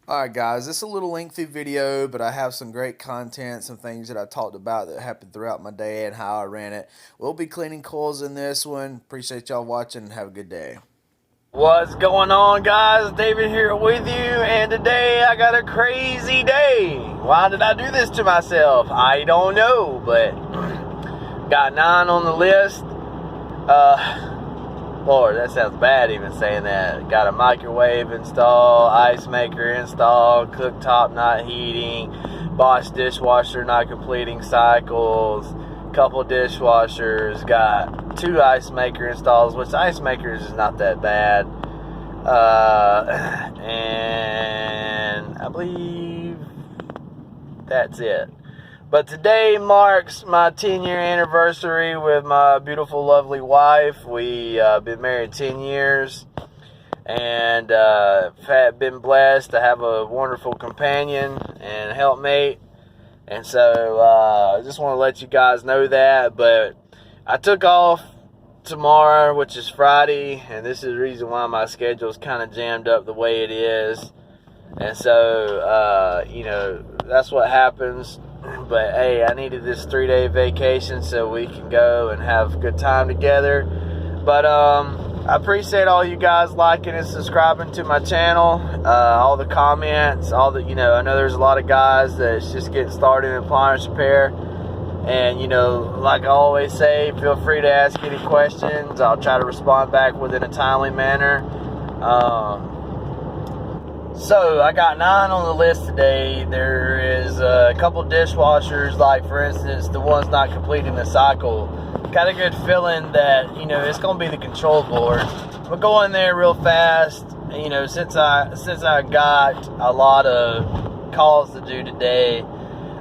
Alright guys, this is a little lengthy video, but I have some great content, some things that I talked about that happened throughout my day and how I ran it. We'll be cleaning coils in this one. Appreciate y'all watching and have a good day. What's going on, guys? David here with you, and today I got a crazy day. Why did I do this to myself? I don't know, but got 9 on the list. Lord, that sounds bad even saying that. Got a microwave installed, ice maker installed, cooktop not heating, Bosch dishwasher not completing cycles, couple dishwashers, got 2 ice maker installs, which ice makers is not that bad. And I believe that's it. But today marks my 10-year anniversary with my beautiful, lovely wife. We been married 10 years and have been blessed to have a wonderful companion and helpmate. And so I just want to let you guys know that. But I took off tomorrow, which is Friday, and this is the reason why my schedule is kind of jammed up the way it is. And so, you know, that's what happens. But hey, I needed this 3-day vacation so we can go and have a good time together. But I appreciate all you guys liking and subscribing to my channel, all the comments, all the, you know, I know there's a lot of guys that's just getting started in appliance repair. And, you know, like I always say, feel free to ask any questions. I'll try to respond back within a timely manner. So I got 9 on the list today. There is a couple dishwashers, like for instance, the ones not completing the cycle. Got a good feeling that, you know, it's gonna be the control board. We'll go in there real fast. You know, since I got a lot of calls to do today.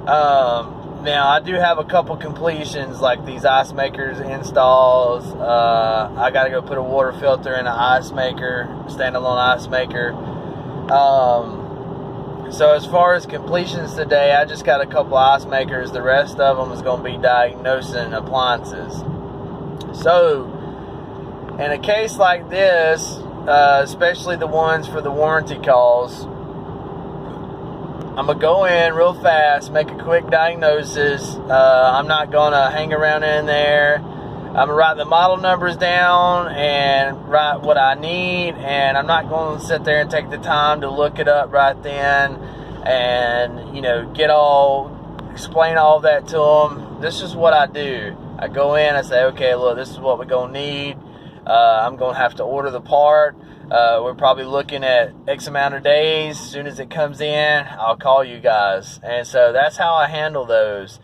Now I do have a couple completions, like these ice makers installs. I gotta go put a water filter in an ice maker, standalone ice maker. So as far as completions today, I just got a couple ice makers. The rest of them is going to be diagnosing appliances. So in a case like this, especially the ones for the warranty calls, I'm going to go in real fast, make a quick diagnosis. I'm not going to hang around in there. I'm going to write the model numbers down and write what I need, and I'm not going to sit there and take the time to look it up right then and, you know, explain all that to them. This is what I do. I go in, I say, okay, look, this is what we're going to need. I'm going to have to order the part. We're probably looking at X amount of days. As soon as it comes in, I'll call you guys. And so that's how I handle those.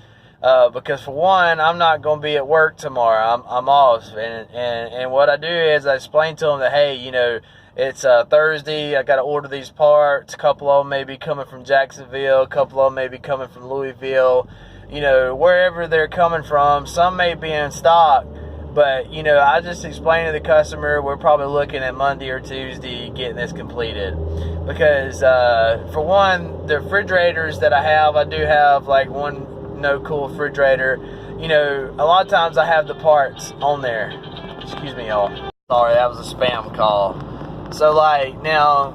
Because for one, I'm not going to be at work tomorrow. I'm off, and what I do is I explain to them that, hey, you know, it's Thursday. I got to order these parts. A couple of them may be coming from Jacksonville. A couple of them may be coming from Louisville. You know, wherever they're coming from. Some may be in stock, but you know, I just explain to the customer we're probably looking at Monday or Tuesday getting this completed. Because for one, the refrigerators that I do have like one no-cool refrigerator. You know, a lot of times I have the parts on there. Excuse me, y'all. Sorry, that was a spam call. So, like, now,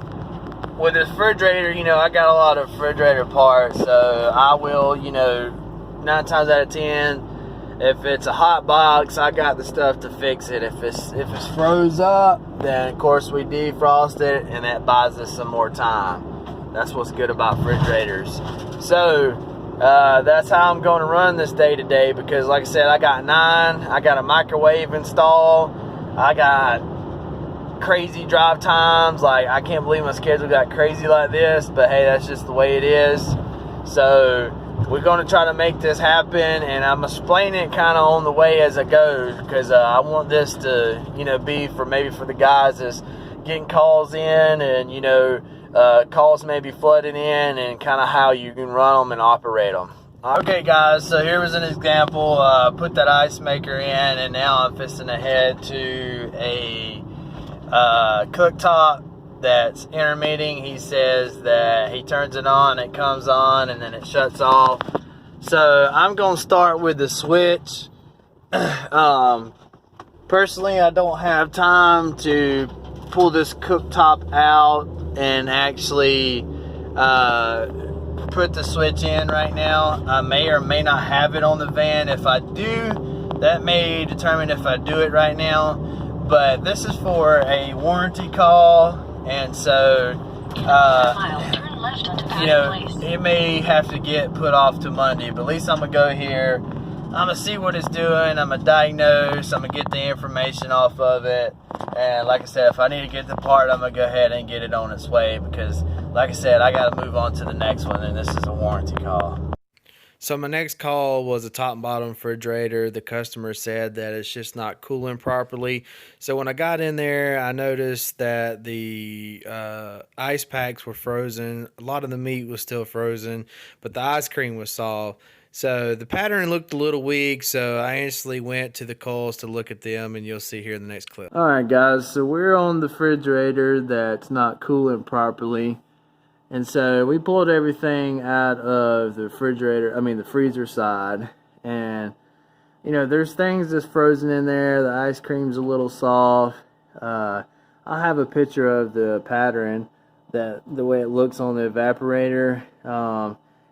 with this refrigerator, you know, I got a lot of refrigerator parts, so I will, you know, 9 times out of 10, if it's a hot box, I got the stuff to fix it. If it's froze up, then, of course, we defrost it, and that buys us some more time. That's what's good about refrigerators. So, that's how I'm going to run this day today, because like I said, I got 9. I got a microwave installed. I got crazy drive times. Like, I can't believe my schedule got crazy like this, but hey, that's just the way it is. So we're going to try to make this happen, and I'm explaining it kind of on the way as I go, because I want this to, you know, be for maybe for the guys that's getting calls in, and you know, calls may be flooding in, and kind of how you can run them and operate them. Okay guys, so here was an example. Put that ice maker in, and now I'm fixing to head to a cooktop that's intermitting. He says that he turns it on, it comes on, and then it shuts off. So I'm going to start with the switch. Personally, I don't have time to pull this cooktop out and actually put the switch in right now. I may or may not have it on the van. If I do, that may determine if I do it right now. But this is for a warranty call, and so you know, it may have to get put off to Monday, but at least I'm gonna go here. I'm gonna see what it's doing. I'm gonna diagnose. I'm gonna get the information off of it, and like I said, if I need to get the part, I'm gonna go ahead and get it on its way, because like I said, I gotta move on to the next one, and this is a warranty call. So my next call was a top and bottom refrigerator. The customer said that it's just not cooling properly. So when I got in there, I noticed that the ice packs were frozen. A lot of the meat was still frozen, but the ice cream was soft. So the pattern looked a little weak, so I instantly went to the coils to look at them, and you'll see here in the next clip. All right, guys, so we're on the refrigerator that's not cooling properly. And so we pulled everything out of the refrigerator, the freezer side. And, you know, there's things that's frozen in there. The ice cream's a little soft. I have a picture of the pattern, that the way it looks on the evaporator.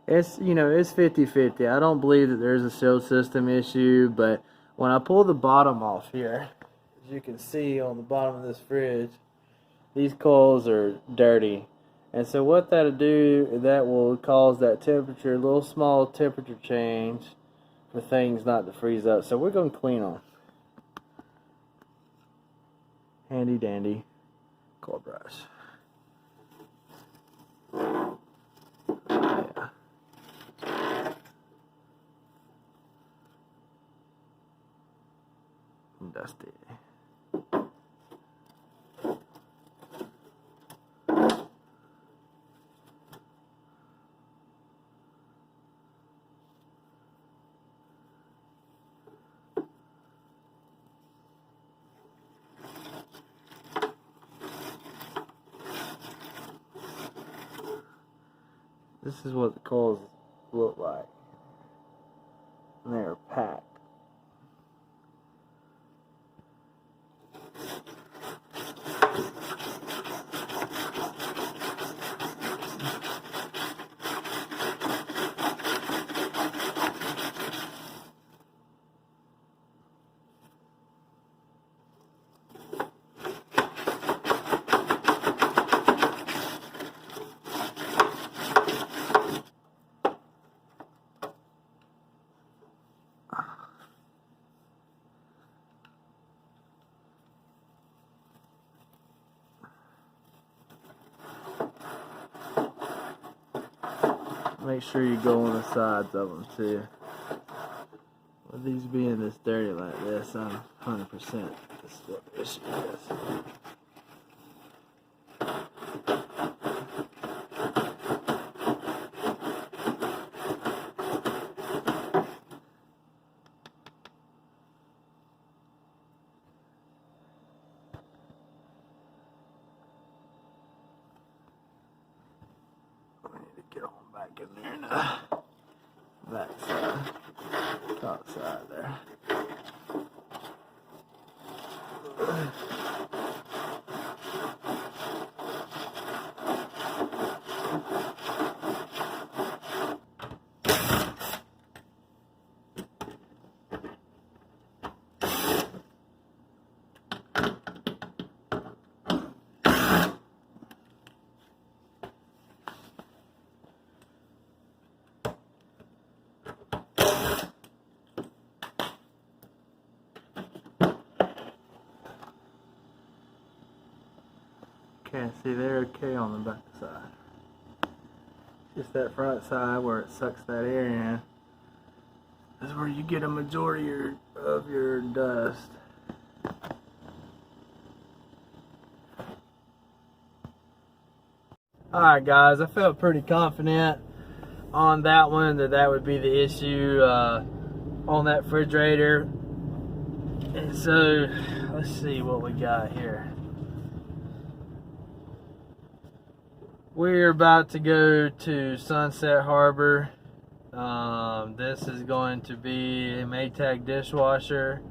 It's, you know, it's 50-50. I don't believe that there's a seal system issue, but when I pull the bottom off here, as you can see on the bottom of this fridge, these coils are dirty. And so what that'll do, that will cause that temperature, a little small temperature change for things not to freeze up. So we're going to clean them. Handy dandy coil brush. Yeah. Dusty. This is what the coils look like. And they're packed. Make sure you go on the sides of them too. With these being this dirty like this, I'm 100% this is what the issue is. Get on back in there now. Back side, top side there. Okay, see they're okay on the back side. Just that front side where it sucks that air in. That's where you get a majority of your dust. Alright guys, I felt pretty confident on that one that would be the issue on that refrigerator. And so, let's see what we got here. We're about to go to Sunset Harbor. This is going to be a Maytag dishwasher.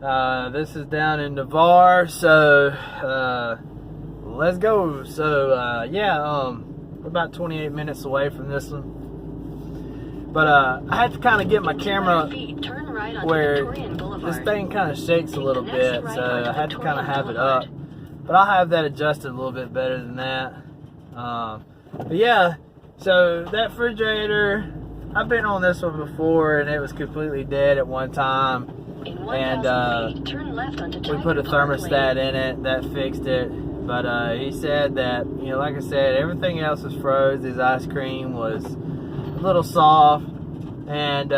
This is down in Navarre, so let's go. So yeah, about 28 minutes away from this one. But I had to kind of get my camera where this thing kind of shakes a little bit, so I had to kind of have it up. But I'll have that adjusted a little bit better than that. But yeah, so that refrigerator, I've been on this one before, and it was completely dead at one time. And we put a thermostat in it that fixed it. But he said that, you know, like I said, everything else was froze. His ice cream was a little soft, and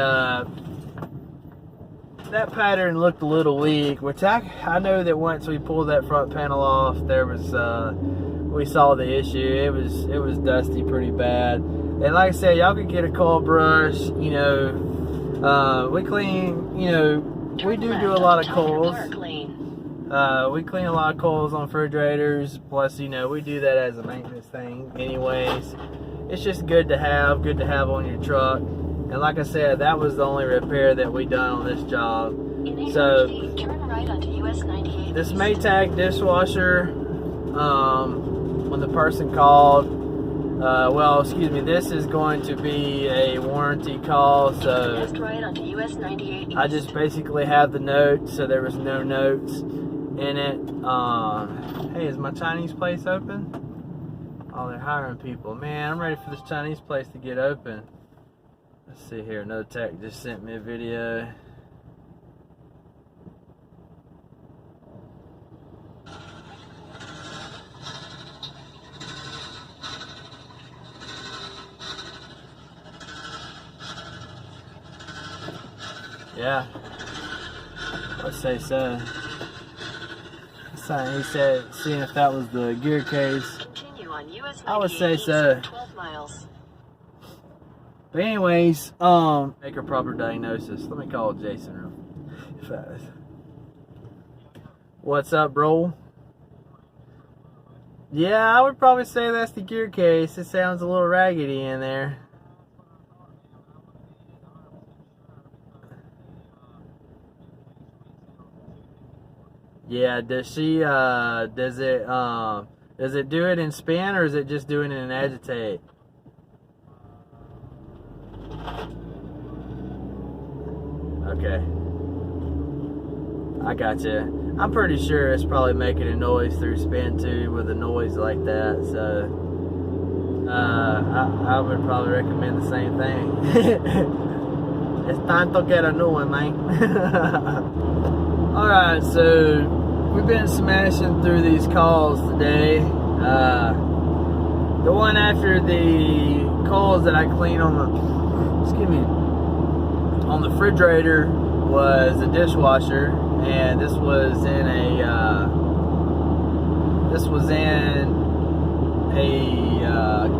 that pattern looked a little weak, which I know that once we pulled that front panel off, there was we saw the issue. It was dusty pretty bad. And like I said, y'all could get a coil brush. You know, we clean. You know, we do a lot of coils. We clean a lot of coils on refrigerators. Plus, you know, we do that as a maintenance thing anyways. It's just good to have on your truck. And like I said, that was the only repair that we done on this job. So this Maytag dishwasher, when the person called, well, excuse me, this is going to be a warranty call, so I just basically have the notes, so there was no notes in it. Hey, is my Chinese place open? Oh, they're hiring people. Man, I'm ready for this Chinese place to get open. Let's see here. Another tech just sent me a video. Yeah, let's say so. He said, seeing if that was the gear case. I would say so. But anyways, make a proper diagnosis. Let me call Jason real fast. What's up, bro? Yeah, I would probably say that's the gear case. It sounds a little raggedy in there. Yeah, does it do it in spin, or is it just doing it in agitate? Okay, I gotcha. I'm pretty sure it's probably making a noise through spin too, with a noise like that. So I would probably recommend the same thing. It's time to get a new one, man. Alright, so we've been smashing through these calls today. The one after the coils that I cleaned on the refrigerator was a dishwasher, and this was in a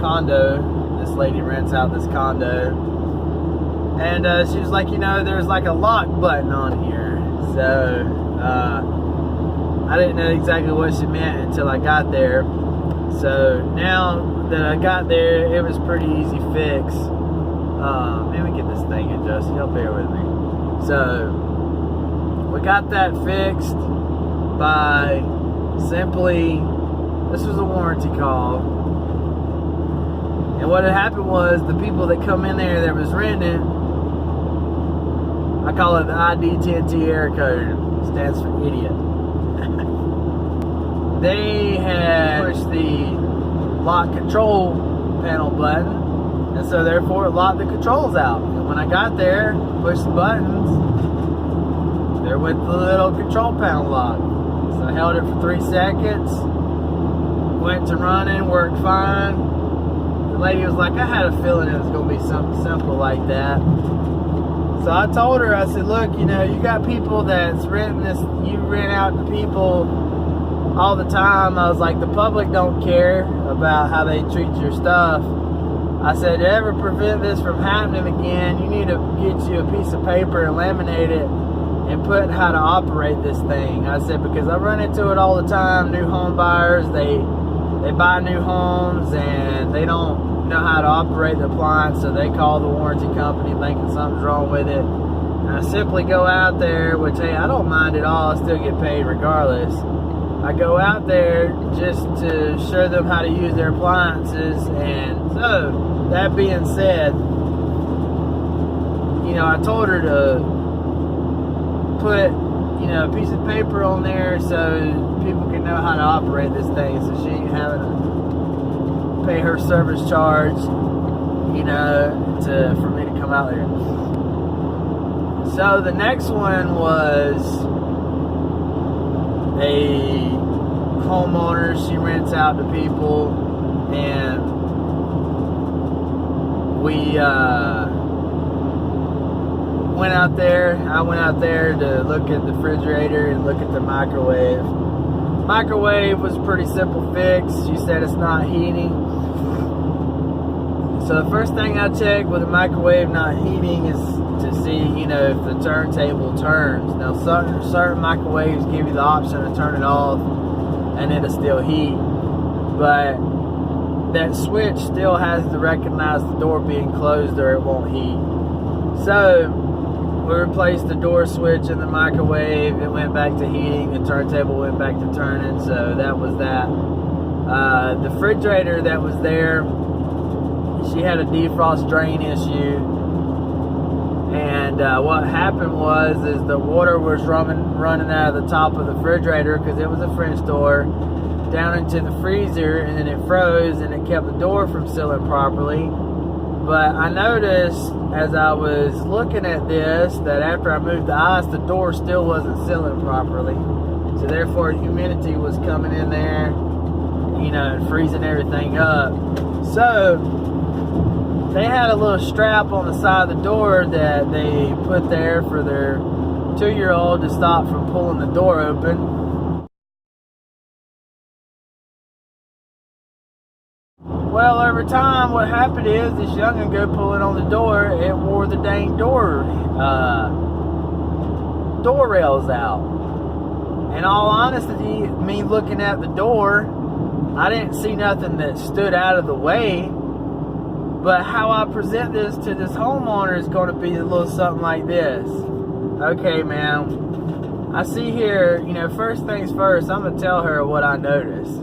condo. This lady rents out this condo, and she was like, you know, there's like a lock button on here. So I didn't know exactly what she meant until I got there. So now that I got there, it was pretty easy fix. Let me get this thing adjusted. Y'all bear with me. So we got that fixed by simply, this was a warranty call. And what had happened was, the people that come in there that was renting, I call it the ID10T error code. It stands for idiot. They had pushed the lock control panel button, and so therefore it locked the controls out. And when I got there, pushed the buttons, there went the little control panel lock. So I held it for 3 seconds, went to running, worked fine. The lady was like, I had a feeling it was going to be something simple like that. So I told her, I said, look, you know, you got people that's renting this, you rent out to people all the time. I was like, the public don't care about how they treat your stuff. I said, to ever prevent this from happening again, you need to get you a piece of paper and laminate it and put how to operate this thing. I said, because I run into it all the time. New home buyers, they buy new homes and they don't know how to operate the appliance, so they call the warranty company thinking something's wrong with it. And I simply go out there, which, hey, I don't mind at all. I still get paid regardless. I go out there just to show them how to use their appliances. And so, that being said, you know, I told her to put, you know, a piece of paper on there so people can know how to operate this thing, so she ain't having to pay her service charge, you know, for me to come out there. So the next one was a homeowner. She rents out to people, and we went out there. I went out there to look at the refrigerator and look at the microwave. Microwave was a pretty simple fix. She said it's not heating. So the first thing I checked with the microwave not heating is to see, you know, if the turntable turns. Now certain microwaves give you the option to turn it off and it'll still heat, but that switch still has to recognize the door being closed or it won't heat. So we replaced the door switch in the microwave. It went back to heating. The turntable went back to turning. So that was that. The refrigerator that was there, she had a defrost drain issue. And what happened was the water was running out of the top of the refrigerator, because it was a French door, down into the freezer, and then it froze and it kept the door from sealing properly. But I noticed as I was looking at this that after I moved the ice, the door still wasn't sealing properly. So therefore humidity was coming in there, you know, and freezing everything up. So they had a little strap on the side of the door that they put there for their 2-year-old to stop from pulling the door open. Well, over time, what happened is this young'un go pulling on the door, it wore the dang door rails out. In all honesty, me looking at the door, I didn't see nothing that stood out of the way. But how I present this to this homeowner is going to be a little something like this. Okay, ma'am, I see here, you know, first things first, I'm going to tell her what I noticed.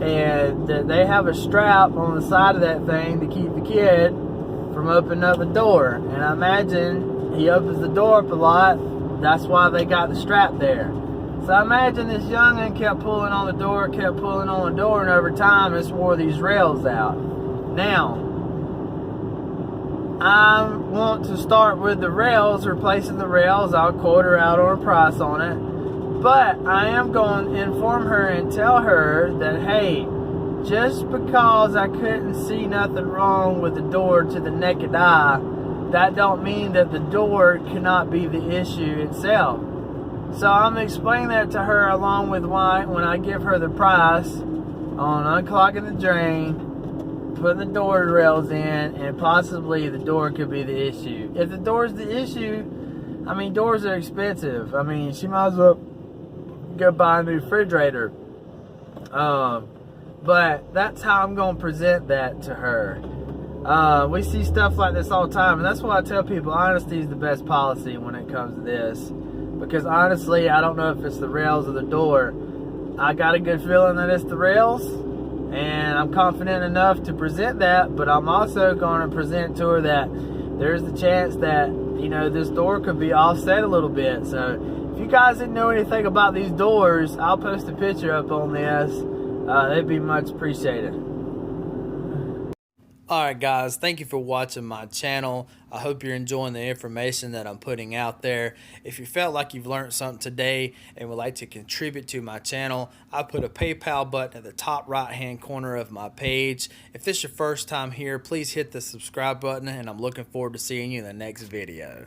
And they have a strap on the side of that thing to keep the kid from opening up the door. And I imagine he opens the door up a lot. That's why they got the strap there. So I imagine this young'un kept pulling on the door, and over time it's wore these rails out. Now, I want to start with the rails, replacing the rails. I'll quote her out on a price on it. But I am going to inform her and tell her that, hey, just because I couldn't see nothing wrong with the door to the naked eye, that don't mean that the door cannot be the issue itself. So I'm explaining that to her along with why, when I give her the price on unclogging the drain, putting the door rails in, and possibly the door could be the issue. If the door's the issue, I mean, doors are expensive. I mean, she might as well go buy a new refrigerator. But that's how I'm going to present that to her. We see stuff like this all the time, and that's why I tell people honesty is the best policy when it comes to this. Because honestly, I don't know if it's the rails or the door. I got a good feeling that it's the rails, and I'm confident enough to present that, but I'm also going to present to her that there's the chance that, you know, this door could be offset a little bit. So if you guys didn't know anything about these doors, I'll post a picture up on this. They'd be much appreciated. Alright guys, thank you for watching my channel. I hope you're enjoying the information that I'm putting out there. If you felt like you've learned something today and would like to contribute to my channel, I put a PayPal button at the top right hand corner of my page. If this is your first time here, please hit the subscribe button, and I'm looking forward to seeing you in the next video.